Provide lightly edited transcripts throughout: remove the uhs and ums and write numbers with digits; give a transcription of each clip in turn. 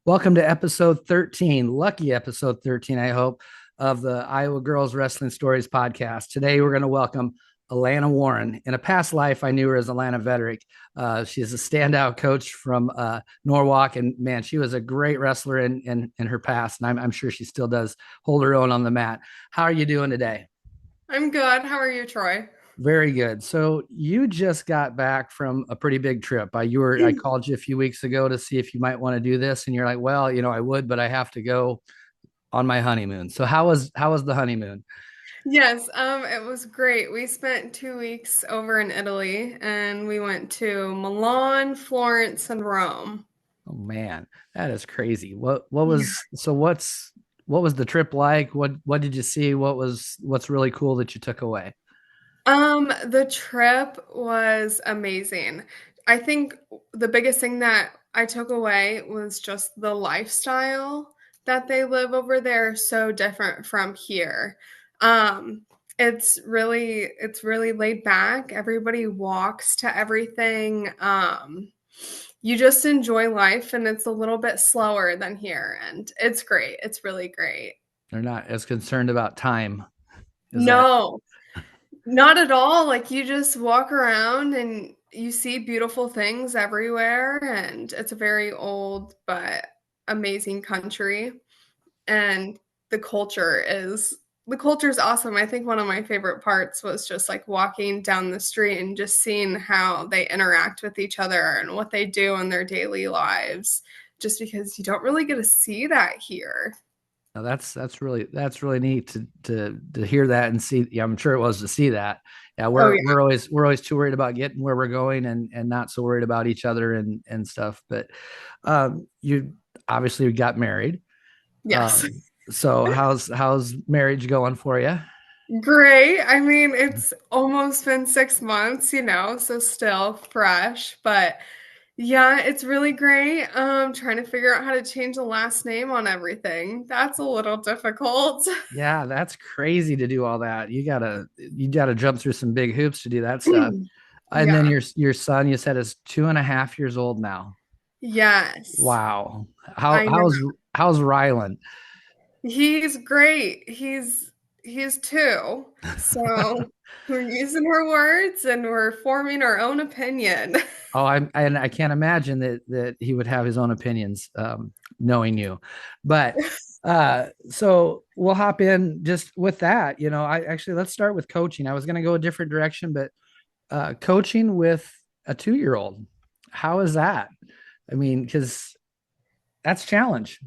Welcome to episode 13, lucky episode 13, I hope, of the Iowa Girls Wrestling Stories podcast. Today, we're going to welcome Alanah Warren. In a past life, I knew her as Alanah Vederick. She's a standout coach from Norwalk, and man, she was a great wrestler in her past, and I'm sure she still does hold her own on the mat. How are you doing today? I'm good. How are you, Troy? Very good. So you just got back from a pretty big trip. I called you a few weeks ago to see if you might want to do this, and you're like, well, I would, but I have to go on my honeymoon. So how was the honeymoon? Yes, it was great. We spent 2 weeks over in Italy and we went to Milan, Florence, and Rome. Oh man, that is crazy. What was the trip like? What did you see? What's really cool that you took away? The trip was amazing. I think the biggest thing that I took away was just the lifestyle that they live over there, so different from here. Um, it's really laid back. Everybody walks to everything. You just enjoy life and it's a little bit slower than here and it's great. It's really great. They're not as concerned about time. Is that No, not at all. Like you just walk around and you see beautiful things everywhere, and it's a very old but amazing country. And the culture is awesome. I think one of my favorite parts was just like walking down the street and just seeing how they interact with each other and what they do in their daily lives, just because you don't really get to see that here. no, that's really neat to hear that and see. Yeah, I'm sure it was to see that. Yeah, Oh we're always too worried about getting where we're going and not so worried about each other and stuff. But you obviously got married. yes. Um, so how's marriage going for you? Great. I mean, it's almost been 6 months, so still fresh, but yeah, it's really great. Trying to figure out how to change the last name on everything. That's a little difficult. Yeah, that's crazy to do all that. You gotta jump through some big hoops to do that stuff. And then Yeah. your son, you said, is 2.5 years old now. Yes. Wow. How I know. how's Rylan? He's great. He's two. So we're using her words and we're forming our own opinion. I can't imagine that he would have his own opinions, knowing you. But so we'll hop in just with that. I actually let's start with coaching. I was going to go a different direction, but coaching with a 2-year-old, how is that? I mean, because that's challenge.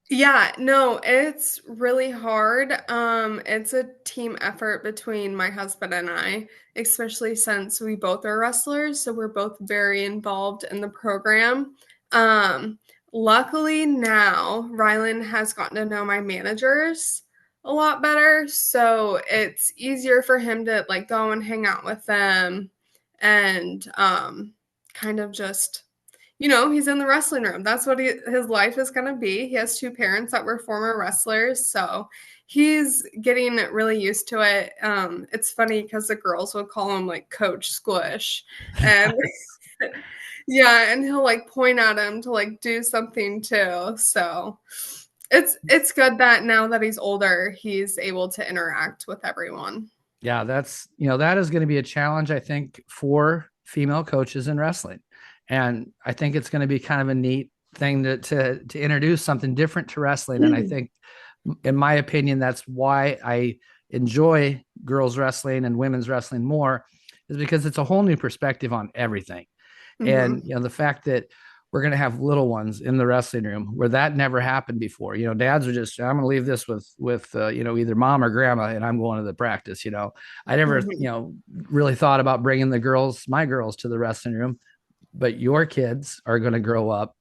Yeah, no, it's really hard. It's a team effort between my husband and I, especially since we both are wrestlers, so we're both very involved in the program. Um, Luckily now, Rylan has gotten to know my managers a lot better, so it's easier for him to like go and hang out with them and kind of just he's in the wrestling room. That's what his life is going to be. He has two parents that were former wrestlers, so he's getting really used to it. It's funny because the girls would call him like Coach Squish, and yeah, and he'll like point at him to like do something too. So it's good that now that he's older, he's able to interact with everyone. Yeah, that is going to be a challenge, I think, for female coaches in wrestling. And I think it's going to be kind of a neat thing to introduce something different to wrestling. And I think, in my opinion, that's why I enjoy girls wrestling and women's wrestling more, is because it's a whole new perspective on everything. Hmm. And the fact that we're going to have little ones in the wrestling room where that never happened before. Dads are just, I'm going to leave this with either mom or grandma, and I'm going to the practice. I never Hmm. really thought about bringing my girls to the wrestling room, but your kids are going to grow up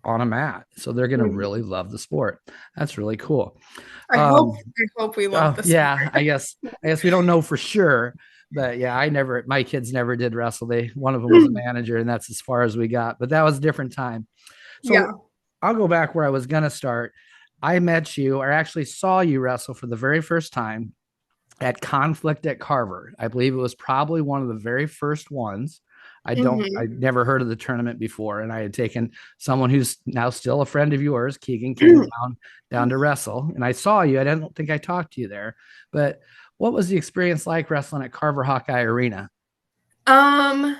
on a mat, so they're going to Hmm. really love the sport. That's really cool. I hope um I hope we love oh this. yeah, I guess we don't know for sure, but yeah, my kids never did wrestle. One of them was a manager, and that's as far as we got, but that was a different time. Yeah. So I'll go back where I was going to start. I met you, or actually saw you wrestle for the very first time at Conflict at Carver. I believe it was probably one of the very first ones. I Hmm. never heard of the tournament before. And I had taken someone who's now still a friend of yours, Keegan, came down to wrestle. And I saw you. I didn't think I talked to you there. But what was the experience like wrestling at Carver Hawkeye Arena? Um,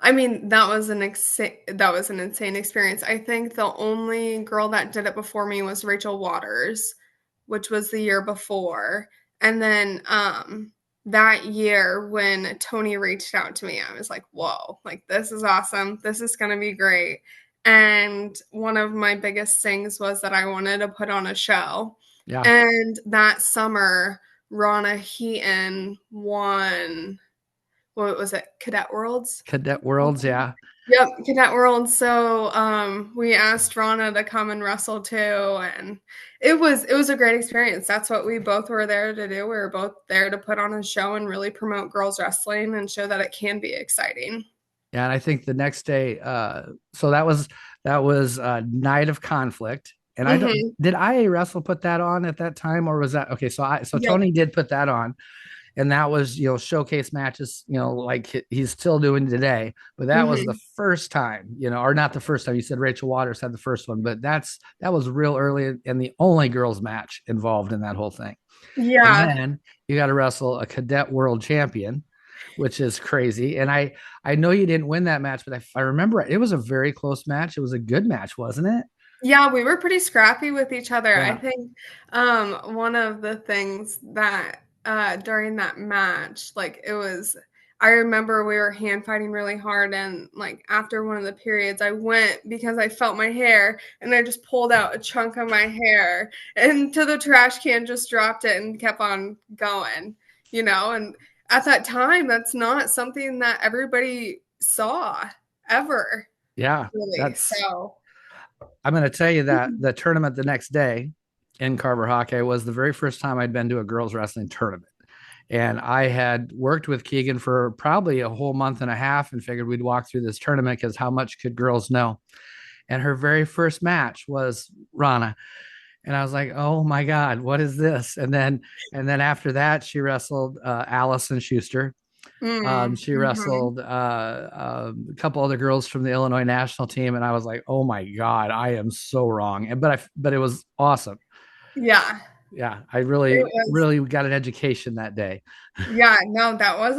I mean, that was an insane experience. I think the only girl that did it before me was Rachel Waters, which was the year before. And then that year when Tony reached out to me, I was like, "Whoa, like this is awesome. This is going to be great." And one of my biggest things was that I wanted to put on a show. Yeah. And that summer, Rana Heaton won, what was it, Cadet Worlds? Cadet Worlds. Yeah. Yep, Cadet Worlds. So we asked Rana to come and wrestle too, and it was a great experience. That's what we both were there to do. We were both there to put on a show and really promote girls wrestling and show that it can be exciting. Yeah. And I think the next day, so that was Night of Conflict. And I don't Hmm. did IA Wrestle put that on at that time, or was that okay? So Yep. Tony did put that on, and that was showcase matches, like he's still doing today. But that was the Hmm. first time, or not the first time. You said Rachel Waters had the first one, but that was real early and the only girls match involved in that whole thing. And Yeah. then you got to wrestle a cadet world champion, which is crazy. And I know you didn't win that match, but I remember it was a very close match. It was a good match, wasn't it? Yeah, we were pretty scrappy with each other. I Yeah. think one of the things that during that match, like it was, I remember we were hand fighting really hard, and like after one of the periods, I went because I felt my hair, and I just pulled out a chunk of my hair into the trash can, just dropped it, and kept on going, And at that time, that's not something that everybody saw ever, Yeah. really. That's So. I'm going to tell you that the tournament the next day in Carver Hawkeye was the very first time I'd been to a girls wrestling tournament. And I had worked with Keegan for probably a whole month and a half and figured we'd walk through this tournament because how much could girls know? And her very first match was Rana. And I was like, oh my God, what is this? And then after that, she wrestled Allison Schuster. She Mhm. wrestled a couple other girls from the Illinois national team, and I was like, "Oh my God, I am so wrong." But it was awesome. Yeah, Yeah, I it really, was. really got an education that day. Yeah, no, that's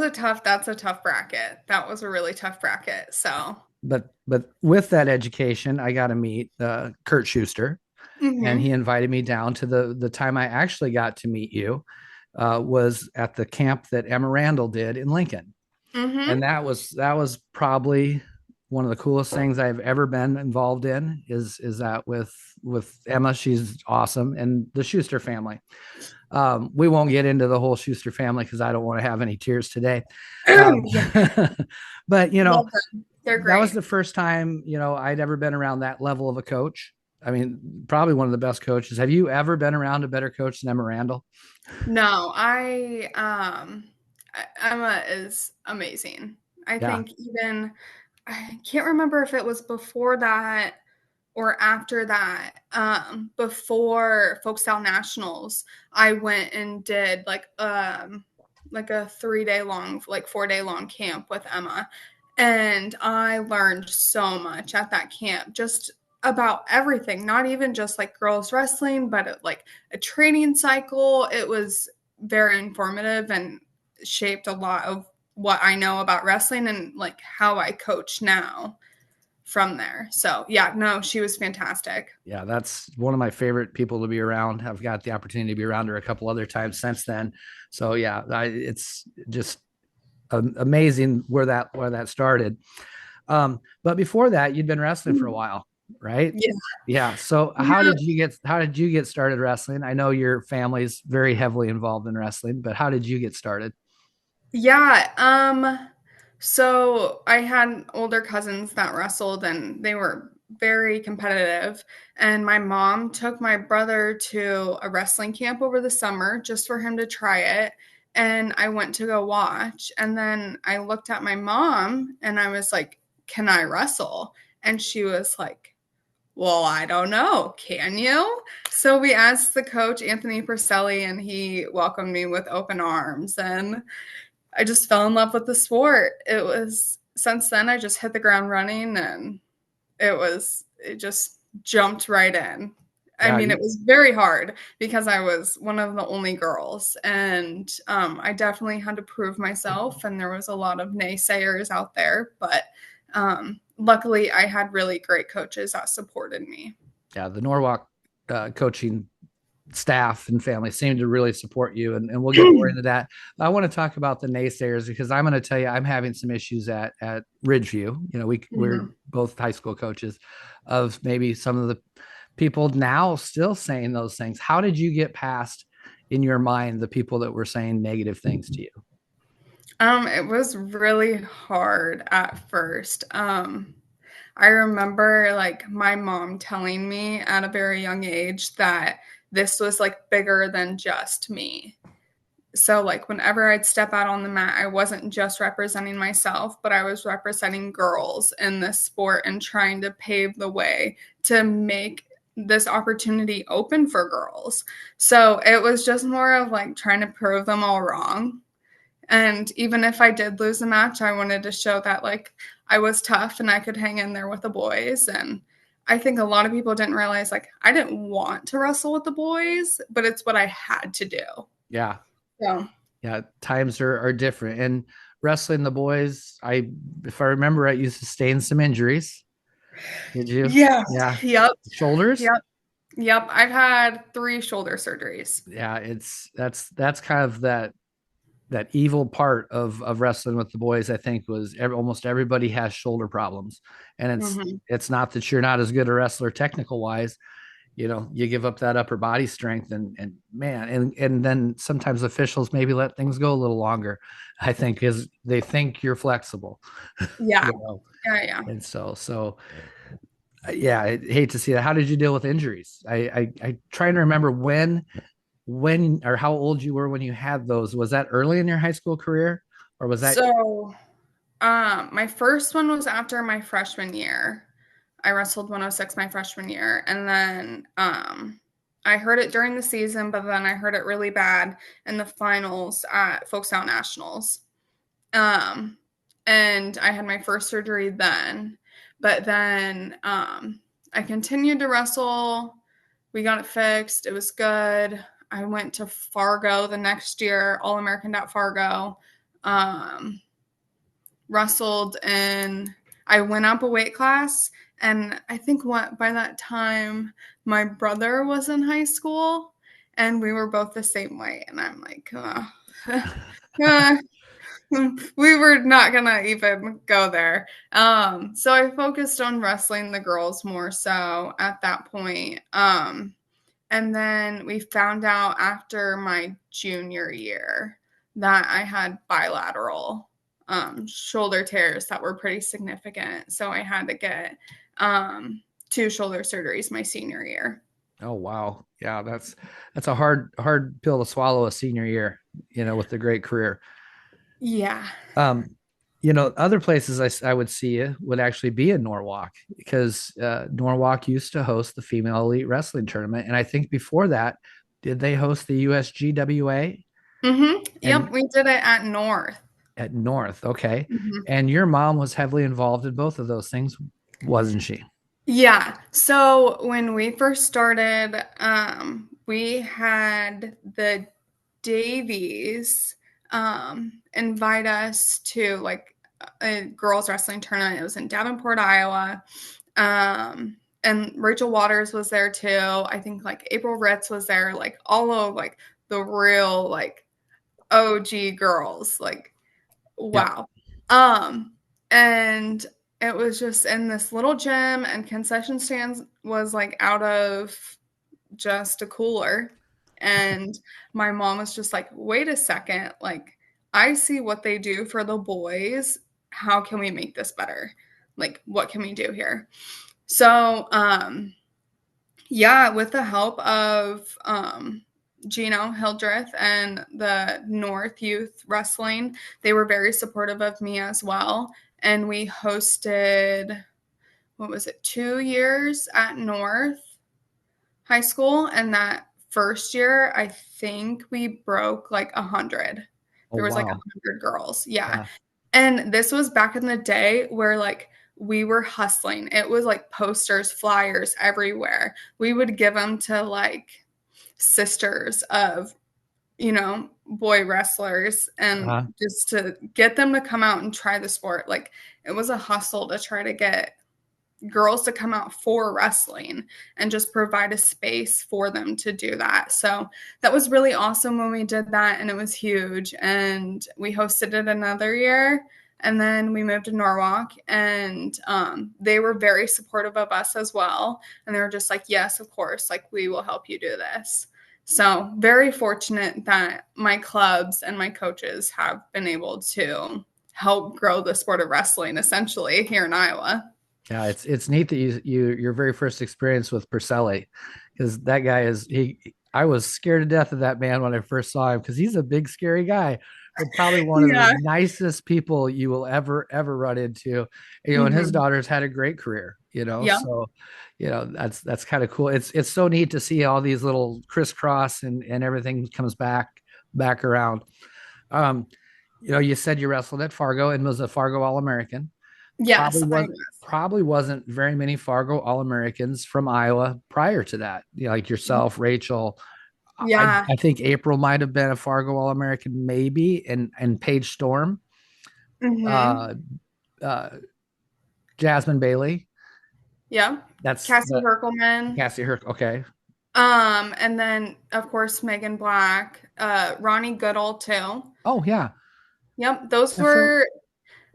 a tough bracket. That was a really tough bracket. So, But with that education, I got to meet Kurt Schuster, and he mhm. invited me down to the time I actually got to meet you was at the camp that Emma Randall did in Lincoln. And Mhm. that was probably one of the coolest things I've ever been involved in is that with Emma. She's awesome, and the Schuster family. We won't get into the whole Schuster family because I don't want to have any tears today. Um, Yeah, but love them. They're that was great. the first time I'd ever been around that level of a coach. I mean, probably one of the best coaches. Have you ever been around a better coach than Emma Randall? No, Emma is amazing. I Yeah. think even I can't remember if it was before that or after that, before Folkstyle Nationals, I went and did like a 3 day long, like 4 day long camp with Emma. And I learned so much at that camp, just about everything, not even just like girls wrestling, but like a training cycle. It was very informative and shaped a lot of what I know about wrestling and like how I coach now from there. So yeah, no, she was fantastic. Yeah, that's one of my favorite people to be around. I've got the opportunity to be around her a couple other times since then. So yeah, it's just amazing where that started. But before that, you'd been wrestling for a while, right? Yeah. Yeah. So Yeah. how did you get started wrestling? I know your family's very heavily involved in wrestling, but how did you get started? Yeah. So I had older cousins that wrestled and they were very competitive. And my mom took my brother to a wrestling camp over the summer just for him to try it. And I went to go watch. And then I looked at my mom and I was like, "Can I wrestle?" And she was like, "Well, I don't know. Can you?" So we asked the coach, Anthony Purcelli, and he welcomed me with open arms. And I just fell in love with the sport. It was since then I just hit the ground running, and it just jumped right in. I Yeah, mean, it was very hard because I was one of the only girls, and I definitely had to prove myself, and there was a lot of naysayers out there, but luckily I had really great coaches that supported me. yeah, the Norwalk coaching staff and family seem to really support you, and we'll get more into that. I want to talk about the naysayers because I'm going to tell you I'm having some issues at Ridgeview. You know, we're Mhm. both high school coaches of maybe some of the people now still saying those things. How did you get past in your mind the people that were saying negative things to you? It was really hard at first. I remember like my mom telling me at a very young age that this was like bigger than just me. So like whenever I'd step out on the mat, I wasn't just representing myself, but I was representing girls in this sport and trying to pave the way to make this opportunity open for girls. So it was just more of like trying to prove them all wrong. And even if I did lose a match, I wanted to show that like I was tough and I could hang in there with the boys. And I think a lot of people didn't realize like I didn't want to wrestle with the boys, but it's what I had to do. Yeah, So yeah, times are different. And wrestling the boys, if I remember right, you sustained some injuries. Did you? yeah. Yeah, Yep. shoulders. Yep. Yep. I've had 3 shoulder surgeries. Yeah, it's that's kind of that evil part of wrestling with the boys. I think was almost everybody has shoulder problems, and Hmm. it's not that you're not as good a wrestler technical wise. You know, you give up that upper body strength, and man, and then sometimes officials maybe let things go a little longer. I think because they think you're flexible. Yeah. You know, Yeah. Yeah. and so yeah, I hate to see that. How did you deal with injuries? I trying to remember when or how old you were when you had those. Was that early in your high school career, or was that So, my first one was after my freshman year. I wrestled 106 my freshman year, and then I heard it during the season, but then I heard it really bad in the finals at Folk Sound Nationals. Um, and I had my first surgery then, but then I continued to wrestle. We got it fixed. It was good. I went to Fargo the next year, All American at Fargo. Um, wrestled and I went up a weight class, and I think what by that time my brother was in high school and we were both the same weight, and I'm like uh, we were not gonna even go there. So I focused on wrestling the girls more so at that point. And then we found out after my junior year that I had bilateral shoulder tears that were pretty significant. So I had to get 2 shoulder surgeries my senior year. oh wow, yeah, that's a hard pill to swallow a senior year, you know, with the great career. Yeah. um you know, other places I would see you would actually be in Norwalk because Norwalk used to host the female elite wrestling tournament, and I think before that, did they host the USGWA? Yep. And We did it at North. at North, okay. Mhm. And your mom was heavily involved in both of those things, wasn't she? Yeah. So when we first started, we had the Davies invite us to like a girls wrestling tournament. It was in Davenport, Iowa. And Rachel Waters was there too. I think like April Ritz was there, like all of like the real like OG girls. Like Yeah. wow. And it was just in this little gym, and concession stands was like out of just a cooler. And my mom was just like, wait a second, like I see what they do for the boys. How can we make this better? Like, what can we do here? So, yeah, with the help of Gino Hildreth and the North Youth Wrestling, they were very supportive of me as well. And we hosted, what was it, 2 years at North High School. And that first year, I think we broke like 100. Oh There was like wow. 100 girls. Yeah. Yeah. And this was back in the day where like we were hustling. It was like posters, flyers everywhere. We would give them to like sisters of, boy wrestlers and Uh-huh. just to get them to come out and try the sport. Like it was a hustle to try to get girls to come out for wrestling and just provide a space for them to do that. So that was really awesome when we did that, and it was huge. And we hosted it another year, and then we moved to Norwalk, and they were very supportive of us as well. And they were just like, yes, of course, like we will help you do this. So very fortunate that my clubs and my coaches have been able to help grow the sport of wrestling essentially here in Iowa. Yeah, it's neat that your very first experience with Perselli, because that guy is he. I was scared to death of that man when I first saw him because he's a big, scary guy, but probably one of the Yeah. nicest people you will ever run into. And his Mhm. daughter's had a great career. Yeah. So that's kind of cool. It's so neat to see all these little crisscross and everything comes back around. Um, you said you wrestled at Fargo and was a Fargo All American. Yes, Probably I was was. probably wasn't very many Fargo All Americans from Iowa prior to that. Like yourself, Rachel. I Yeah. I think April might have been a Fargo All American, maybe, and Paige Storm, Mhm. uh, uh, Jasmine Bailey. Yeah. That's Cassie the Herkelman. Cassie Her. Okay. And then of course Megan Black, Ronnie Goodall too. Oh yeah. Yep, those Yeah, for were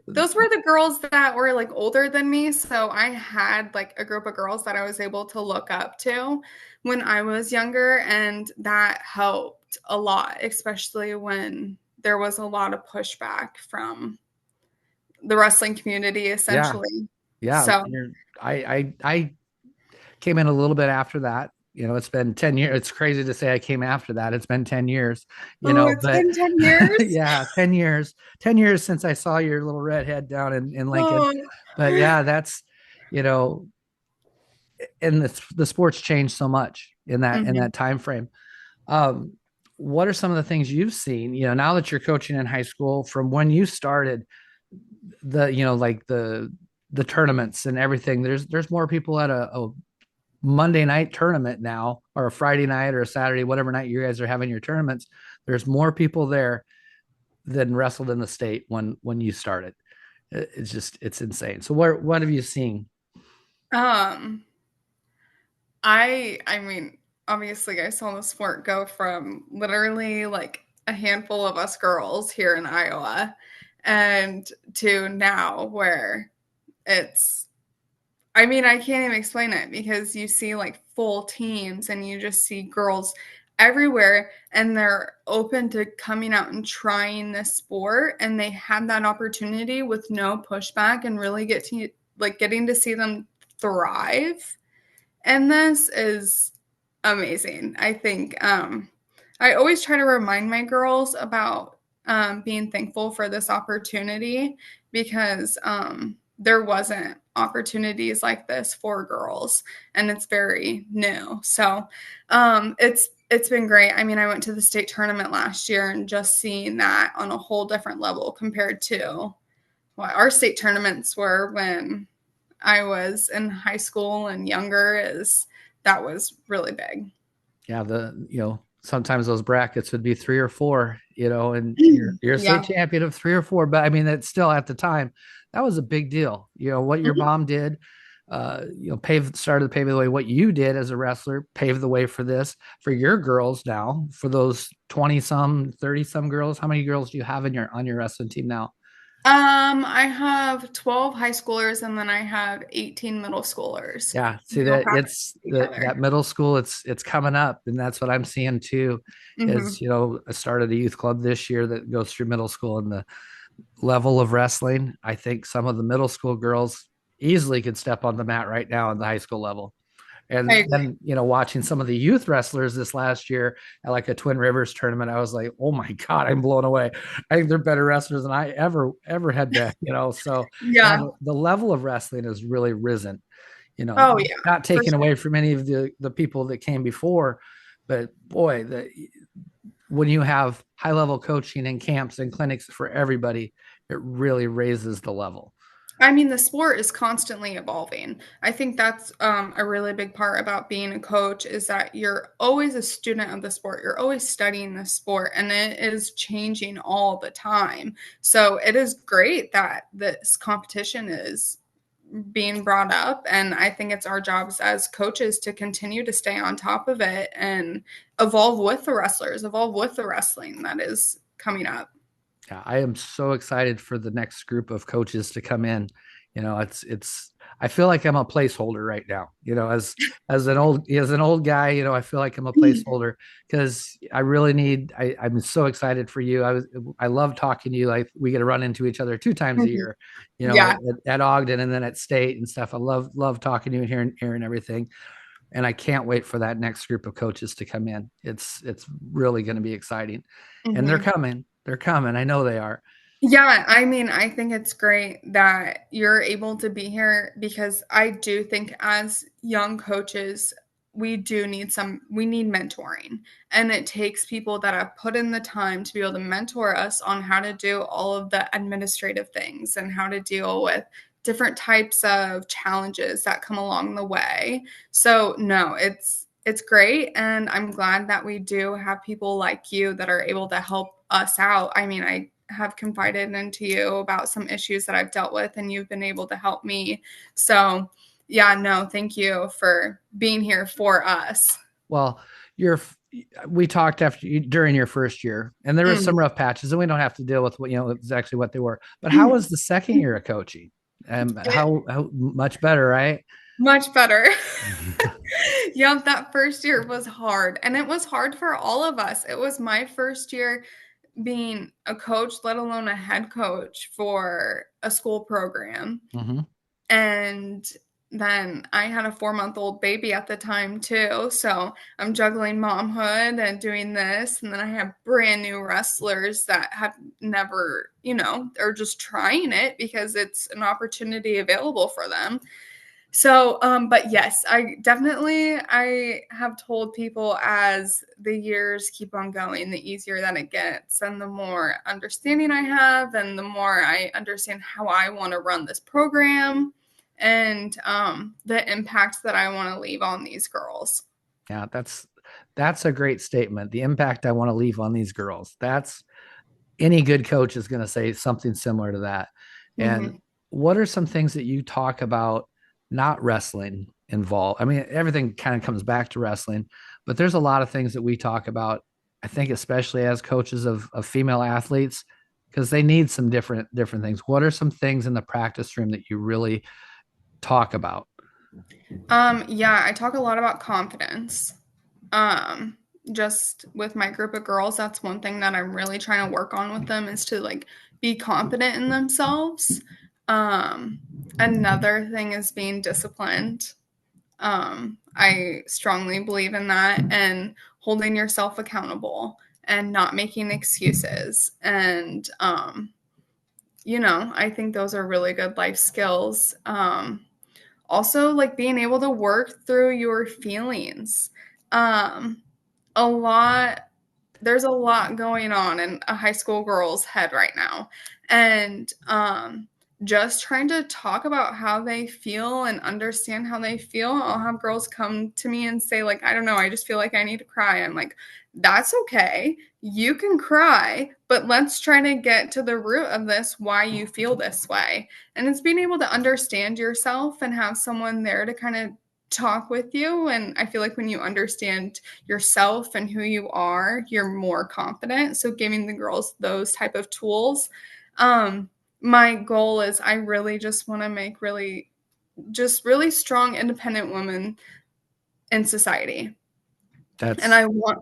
those were the girls that were like older than me, so I had like a group of girls that I was able to look up to when I was younger, and that helped a lot, especially when there was a lot of pushback from the wrestling community yeah, essentially. yeah. So, I came in a little bit after that. It's been 10 years. It's crazy to say I came after that. It's been 10 years, oh, it's but been 10 years. yeah, 10 years, 10 years since I saw your little redhead down in Lincoln. Oh. But yeah, that's, you know, and the sports changed so much in Mhm. that time frame. Um, what are some of the things you've seen, now that you're coaching in high school from when you started like the tournaments and everything, there's more people at a Monday night tournament now, or a Friday night or a Saturday, whatever night you guys are having your tournaments. There's more people there than wrestled in the state when you started. It's insane. So what have you seen? Um, I mean, obviously I saw the sport go from literally like a handful of us girls here in Iowa and to now where it's I mean, I can't even explain it because you see like full teams and you just see girls everywhere and they're open to coming out and trying this sport and they have that opportunity with no pushback and really getting to see them thrive. And this is amazing. I think I always try to remind my girls about being thankful for this opportunity because there wasn't opportunities like this for girls, and it's very new. So it's been great. I mean, I went to the state tournament last year, and just seeing that on a whole different level compared to what our state tournaments were when I was in high school and younger is that was really big. Yeah, sometimes those brackets would be three or four, and you're a state Yeah. champion of three or four, but I mean that's still at the time that was a big deal. What your Mhm. mom did, started to pave the way. What you did as a wrestler paved the way for this for your girls now, for those 20 some, 30 some girls. How many girls do you have in your on your wrestling team now? I have 12 high schoolers and then I have 18 middle schoolers. Yeah, see We all that practice it's that together. middle school, it's coming up, and that's what I'm seeing too. Is Hmm. I started a youth club this year that goes through middle school, and the level of wrestling, I think some of the middle school girls easily could step on the mat right now in the high school level. I And agree. then, watching some of the youth wrestlers this last year at like a Twin Rivers tournament, I was like, oh my God, I'm blown away. I think they're better wrestlers than I ever had been. So now Yeah. the level of wrestling has really risen, Oh yeah, not for taken sure. away from any of the people that came before, but boy, when you have high level coaching and camps and clinics for everybody, it really raises the level. I mean, the sport is constantly evolving. I think that's a really big part about being a coach is that you're always a student of the sport. You're always studying the sport, and it is changing all the time. So it is great that this competition is being brought up. And I think it's our jobs as coaches to continue to stay on top of it and evolve with the wrestlers, evolve with the wrestling that is coming up. Yeah, I am so excited for the next group of coaches to come in. It's I feel like I'm a placeholder right now. As an old guy, I feel like I'm a placeholder because I really need I'm so excited for you. I love talking to you. Like we get to run into each other 2 times a Mhm. year, Yeah. at Ogden and then at State and stuff. I love talking to you and hearing everything. And I can't wait for that next group of coaches to come in. It's really going to be exciting. And they're Mhm. coming. They're coming. I know they are. Yeah, I mean, I think it's great that you're able to be here because I do think as young coaches, we need mentoring. And it takes people that have put in the time to be able to mentor us on how to do all of the administrative things and how to deal with different types of challenges that come along the way. So, no, it's great and I'm glad that we do have people like you that are able to help us out. I mean, I have confided into you about some issues that I've dealt with, and you've been able to help me. So, yeah, no, thank you for being here for us. Well, you're we talked during your first year, and there were some Mm. rough patches, and we don't have to deal with what exactly what they were. But how was the second year of coaching? How much better, right? Much better. Yeah, that first year was hard. And it was hard for all of us. It was my first year being a coach, let alone a head coach for a school program. Mm-hmm. And then I had a 4-month-old baby at the time too. So I'm juggling momhood and doing this. And then I have brand new wrestlers that have never, are just trying it because it's an opportunity available for them. So, but yes, I have told people as the years keep on going, the easier that it gets, and the more understanding I have, and the more I understand how I want to run this program, and the impact that I want to leave on these girls. Yeah, that's a great statement. The impact I want to leave on these girls. That's any good coach is going to say something similar to that. And Hmm. what are some things that you talk about not wrestling involved? I mean, everything kind of comes back to wrestling, but there's a lot of things that we talk about, I think, especially as coaches of female athletes, because they need some different things. What are some things in the practice room that you really talk about? Yeah, I talk a lot about confidence. Um, just with my group of girls, that's one thing that I'm really trying to work on with them is to like be confident in themselves. Um, Another thing is being disciplined. I strongly believe in that and holding yourself accountable and not making excuses. And, I think those are really good life skills. Also, like being able to work through your feelings. Um, a lot there's a lot going on in a high school girl's head right now. And just trying to talk about how they feel and understand how they feel. I'll have girls come to me and say, like, I don't know, I just feel like I need to cry. I'm like, that's okay. You can cry, but let's try to get to the root of this, why you feel this way. And it's being able to understand yourself and have someone there to kind of talk with you. And I feel like when you understand yourself and who you are, you're more confident. So giving the girls those type of tools. My goal is I really just want to make really strong independent women in society. And That's I want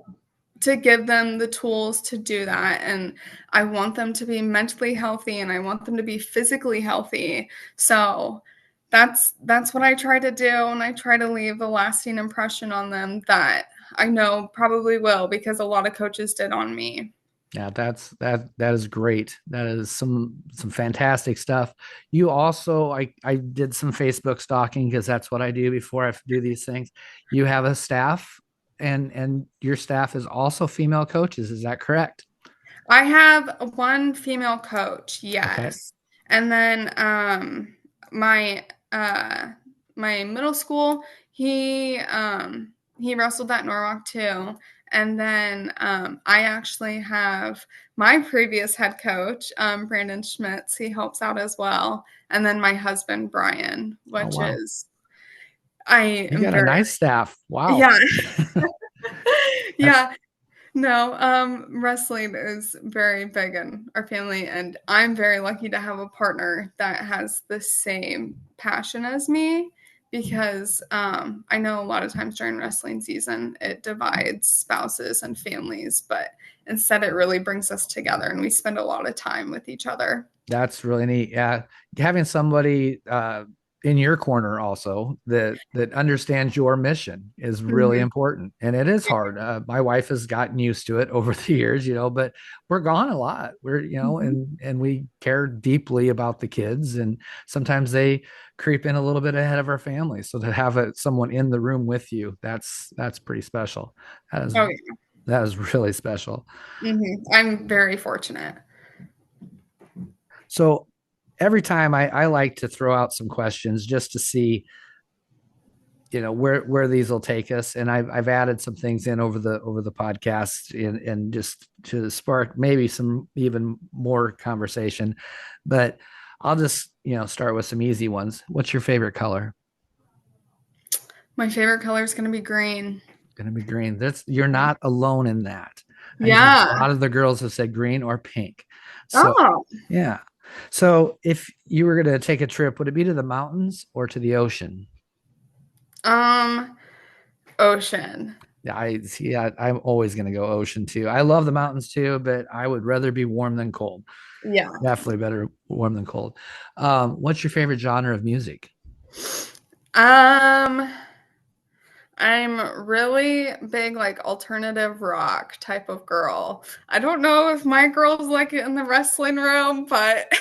to give them the tools to do that, and I want them to be mentally healthy and I want them to be physically healthy. So that's what I try to do, and I try to leave a lasting impression on them that I know probably will because a lot of coaches did on me. Yeah, that is great. That is some fantastic stuff. You also, I did some Facebook stalking because that's what I do before I do these things. You have a staff, and your staff is also female coaches. Is that correct? I have one female coach, Okay. yes. And then my my middle school, he wrestled at Norwalk too. And then I actually have my previous head coach, Brandon Schmitz, he helps out as well. And then my husband, Brian, Oh, which wow. is I You am got a very nice staff. Wow. yeah. That's Yeah, no, wrestling is very big in our family, and I'm very lucky to have a partner that has the same passion as me because I know a lot of times during wrestling season it divides spouses and families, but instead it really brings us together and we spend a lot of time with each other. That's really neat. Yeah. Having somebody in your corner also that understands your mission is really Mhm. important. And it is hard. My wife has gotten used to it over the years, but we're gone a lot. We're, Mhm. and we care deeply about the kids. And sometimes they creep in a little bit ahead of our family. So to have someone in the room with you, that's pretty special. That is Oh yeah. that is really special. I'm very fortunate. So every time I like to throw out some questions just to see, where these will take us. And I've added some things in over the podcast and just to spark maybe some even more conversation. But I'll just, start with some easy ones. What's your favorite color? My favorite color is going to be green. Gonna be green. You're not alone in that. I know a Yeah. lot of the girls have said green or pink. So Oh. yeah. So if you were gonna take a trip, would it be to the mountains or to the ocean? Um, Ocean. Yeah, I see. I'm always going to go ocean too. I love the mountains too, but I would rather be warm than cold. Yeah. Definitely better warm than cold. What's your favorite genre of music? Um, I'm really big like alternative rock type of girl. I don't know if my girls like it in the wrestling room, but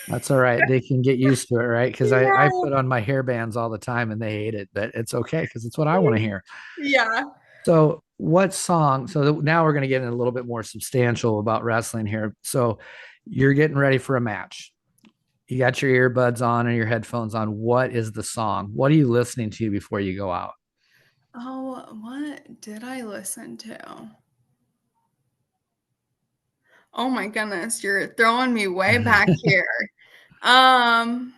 That's all right. They can get used to it, right? Because I yeah. put on my hair bands all the time and they hate it, but it's okay because it's what I want to hear. Yeah. So, what song? So now we're going to get in a little bit more substantial about wrestling here. So, you're getting ready for a match. You got your earbuds on and your headphones on. What is the song? What are you listening to before you go out? Oh, what did I listen to? Oh my goodness, you're throwing me way back here. Um,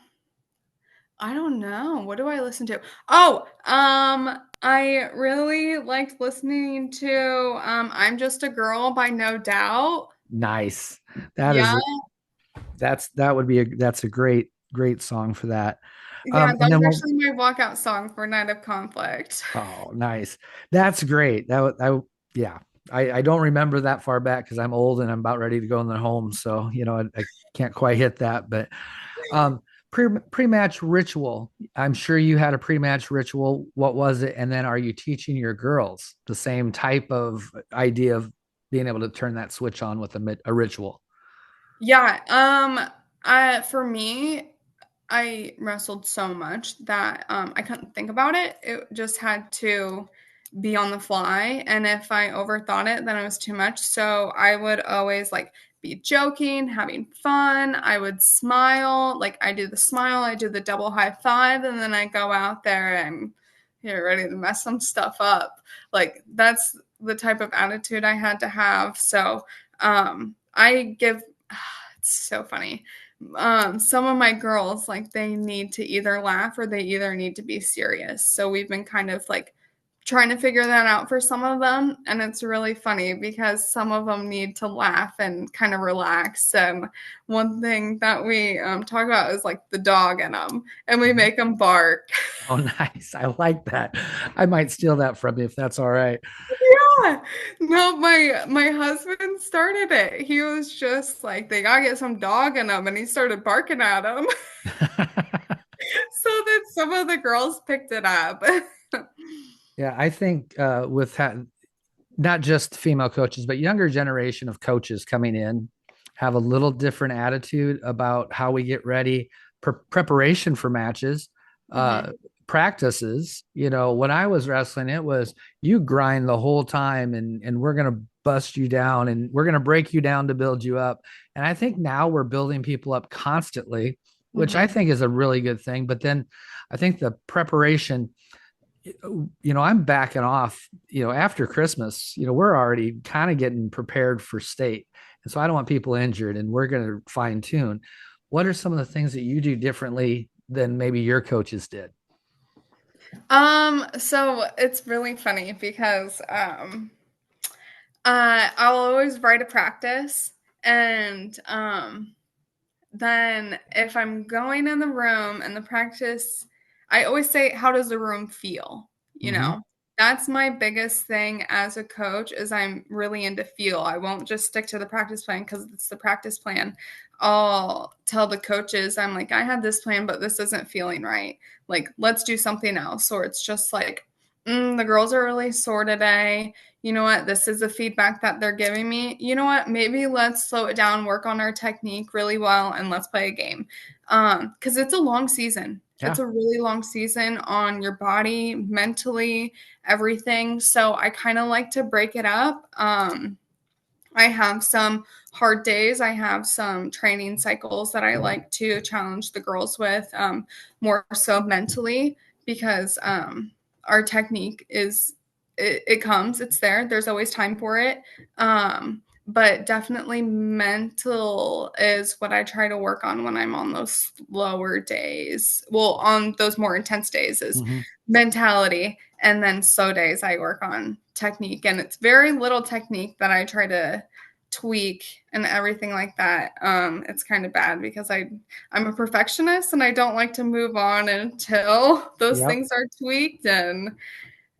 I don't know. What do I listen to? Oh, I really liked listening to I'm Just a Girl by No Doubt. Nice. That Yeah, is that's a great song for that. yeah, that And was then actually my walkout song for Night of Conflict. oh, nice. That's great. Yeah. I don't remember that far back because I'm old and I'm about ready to go in the home. So, I can't quite hit that. But um pre-match ritual. I'm sure you had a pre-match ritual. What was it? And then are you teaching your girls the same type of idea of being able to turn that switch on with a ritual? Yeah, for me, I wrestled so much that I couldn't think about it. It just had to be on the fly. And if I overthought it, then it was too much. So I would always like be joking, having fun. I would smile. Like I do the smile, I do the double high five, and then I go out there and ready to mess some stuff up. Like that's the type of attitude I had to have. So I give it's so funny. Some of my girls like they need to either laugh or they either need to be serious. So we've been kind of like trying to figure that out for some of them, and it's really funny because some of them need to laugh and kind of relax. One thing that we talk about is like the dog in them, and we make them bark. Oh, nice. I like that. I might steal that from you if that's all right. Yeah. No, my husband started it. He was just like, they gotta get some dog in them, and he started barking at them. So then some of the girls picked it up. Yeah, I think not just female coaches, but younger generation of coaches coming in have a little different attitude about how we get ready, preparation for matches, uh, Mhm. practices, when I was wrestling, it was you grind the whole time, and we're going to bust you down, and we're going to break you down to build you up. And I think now we're building people up constantly, which I Hmm. think is a really good thing. But then I think the preparation, I'm backing off, after Christmas, we're already kind of getting prepared for state. And so I don't want people injured, and we're going to fine tune. What are some of the things that you do differently than maybe your coaches did? So it's really funny because I'll always write a practice, and then if I'm going in the room and the practice, I always say, how does the room feel? You Mm-hmm. know, that's my biggest thing as a coach is I'm really into feel. I won't just stick to the practice plan because it's the practice plan. I'll tell the coaches, I'm like, I had this plan, but this isn't feeling right. Like, let's do something else. Or it's just like, the girls are really sore today. You know what? This is the feedback that they're giving me. You know what? Maybe let's slow it down, work on our technique really well, and let's play a game. Because it's a long season. It's Yeah. a really long season on your body, mentally, everything. So I kind of like to break it up. I have some hard days. I have some training cycles that I like to challenge the girls with, more so mentally, because our technique is it comes, it's there. There's always time for it. But definitely mental is what I try to work on when I'm on those slower days. Well, on those more intense days is Mm-hmm. mentality. And then slow days, I work on technique. And it's very little technique that I try to tweak and everything like that. It's kind of bad because I'm a perfectionist and I don't like to move on until those Yep. things are tweaked, and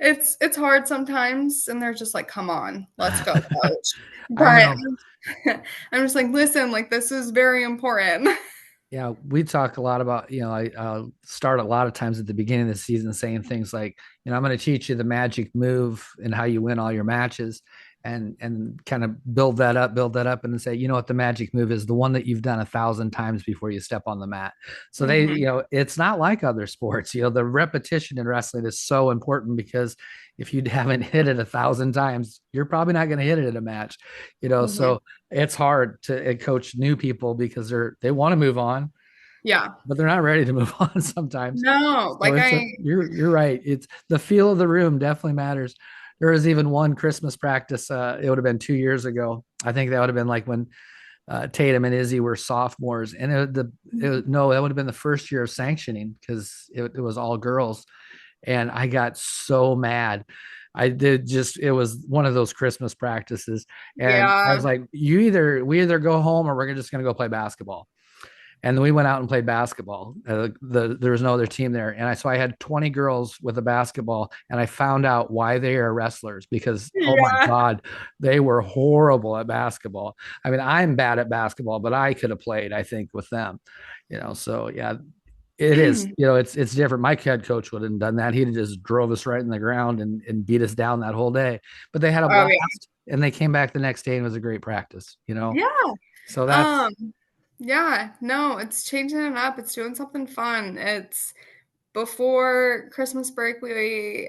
it's hard sometimes, and they're just like, come on, let's go, coach. I But know. I'm just like, listen, like this is very important. Yeah, we talk a lot about, I start a lot of times at the beginning of the season saying things like, I'm going to teach you the magic move and how you win all your matches, and kind of build that up, and then say, what the magic move is, the one that you've done 1,000 times before you step on the mat. So they, Hmm. it's not like other sports. The repetition in wrestling is so important, because if you haven't hit it 1,000 times, you're probably not going to hit it in a match. Hmm. So it's hard to coach new people because they want to move on, Yeah. but they're not ready to move on sometimes. No, So like you're right. It's the feel of the room definitely matters. There was even one Christmas practice. It would have been 2 years ago. I think that would have been like when Tatum and Izzy were sophomores, and no, that would have been the first year of sanctioning, because it was all girls, and I got so mad. I did just, it was one of those Christmas practices. And I was yeah. like, we either go home, or we're just going to go play basketball. And then we went out and played basketball. There was no other team there. And so I had 20 girls with a basketball, and I found out why they are wrestlers, because, oh my Yeah. God, they were horrible at basketball. I mean, I'm bad at basketball, but I could have played, I think, with them. So yeah, it is, it's different. My head coach wouldn't have done that. He'd have just drove us right in the ground, and beat us down that whole day. But they had a Oh yeah. blast, and they came back the next day, and it was a great practice. Yeah. So that's, Um, yeah, no, it's changing it up. It's doing something fun. It's before Christmas break, we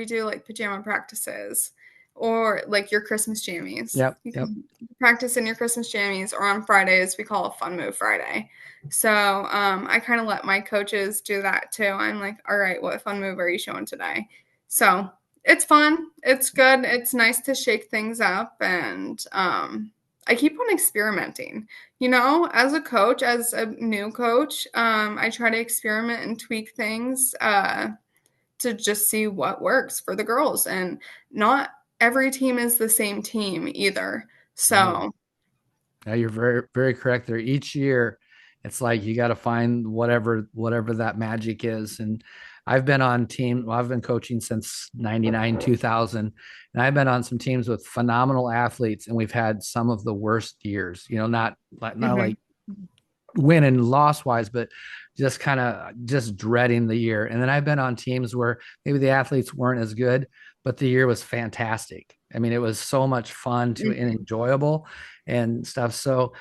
do like pajama practices or like your Christmas jammies. yep, You yep. can practice in your Christmas jammies, or on Fridays we call it Fun Move Friday. So I kind of let my coaches do that too. I'm like, all right, what fun move are you showing today? So it's fun. It's good. It's nice to shake things up, and I keep on experimenting. As a coach, as a new coach, I try to experiment and tweak things to just see what works for the girls. And not every team is the same team either. No. So, Yeah, you're very, very correct there. Each year, it's like you got to find whatever that magic is. And I've been on team. Well, I've been coaching since '99, 2000, and I've been on some teams with phenomenal athletes, and we've had some of the worst years. Not mhm. like win and loss wise, but just kind of just dreading the year. And then I've been on teams where maybe the athletes weren't as good, but the year was fantastic. I mean, it was so much fun to and Mhm. enjoyable and stuff. So,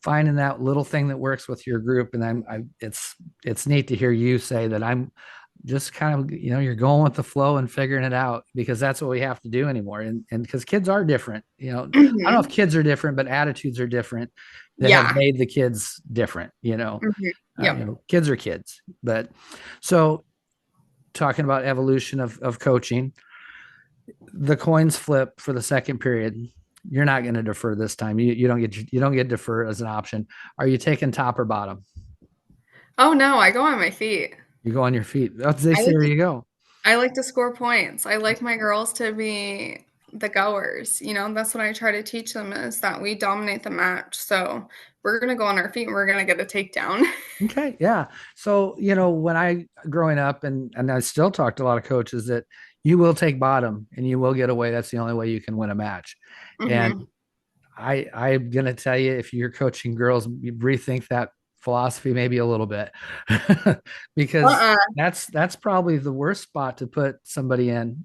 finding that little thing that works with your group, and it's neat to hear you say that just kind of, you're going with the flow and figuring it out because that's what we have to do anymore. And because kids are different, I don't know if Hmm. kids are different, but attitudes are different that have Yeah. made the kids different, Hmm. Yep. kids are kids. But so talking about evolution of coaching, the coins flip for the second period. You're not going to defer this time. You don't get defer as an option. Are you taking top or bottom? Oh no, I go on my feet. You go on your feet. That's they I say like there to you go. I like to score points. I like my girls to be the goers. That's what I try to teach them is that we dominate the match. So we're gonna go on our feet and we're gonna get a takedown. Okay, yeah. So, when I growing up and I still talk to a lot of coaches that you will take bottom and you will get away. That's the only way you can win a match. And Hmm. I'm gonna tell you, if you're coaching girls, you rethink that philosophy maybe a little bit, because Uh-uh. that's probably the worst spot to put somebody in.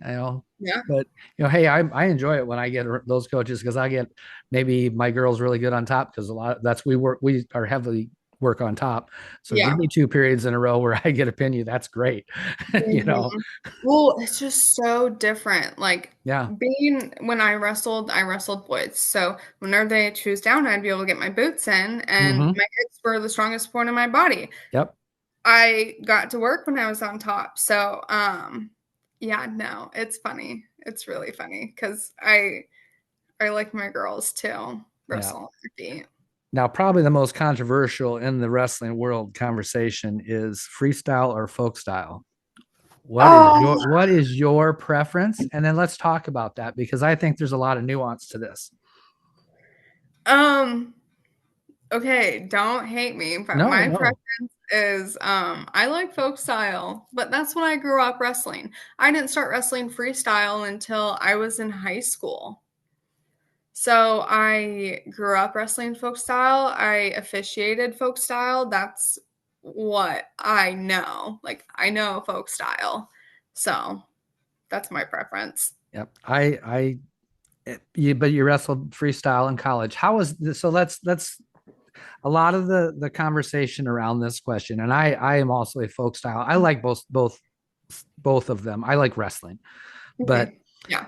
Yeah. But hey, I enjoy it when I get those coaches because I get maybe my girls really good on top because a lot of, that's we are heavily work on top. So give Yeah. me 2 periods in a row where I get a pin you. That's great. you know, Mhm. Well, it's just so different. Like yeah. being when I wrestled boys. So whenever they choose down, I'd be able to get my boots in, and Hmm. my hips were the strongest point in my body. Yep. I got to work when I was on top. So, yeah, no, it's funny. It's really funny because I like my girls to Yeah. wrestle on their feet. Now, probably the most controversial in the wrestling world conversation is freestyle or folk style. Oh, What is your preference? And then let's talk about that because I think there's a lot of nuance to this. um, okay, don't hate me, but No, my no. preference is I like folk style, but that's when I grew up wrestling. I didn't start wrestling freestyle until I was in high school. So I grew up wrestling folk style. I officiated folk style. That's what I know. Like I know folk style. So that's my preference. Yep. But you wrestled freestyle in college. How was this? So let's a lot of the conversation around this question, and I am also a folk style. I like both of them. I like wrestling, but Hmm. Yeah.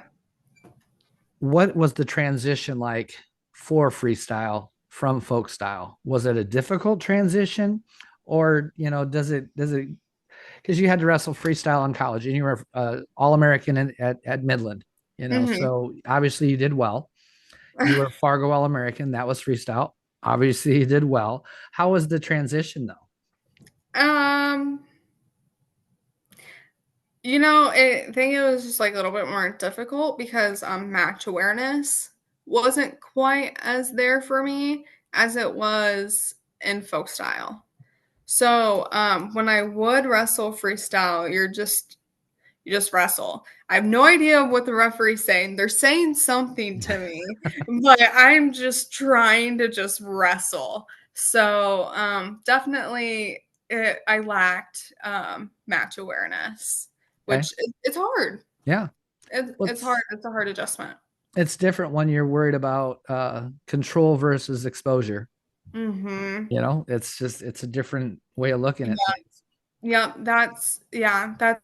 what was the transition like for freestyle from folk style? Was it a difficult transition, or does it because you had to wrestle freestyle in college and you were all American at Midland, Hmm. so obviously you did well. You were Fargo All American. That was freestyle. Obviously, you did well. How was the transition though? um, I think it was just like a little bit more difficult because match awareness wasn't quite as there for me as it was in folk style. So when I would wrestle freestyle, you just wrestle. I have no idea what the referee's saying. They're saying something to me, but I'm just trying to just wrestle. So definitely I lacked match awareness, Okay. which it's hard. Yeah. Well, It's hard. It's a hard adjustment. it's different when you're worried about control versus exposure. Mm-hmm. It's a different way of looking at things. Yeah, yeah, that's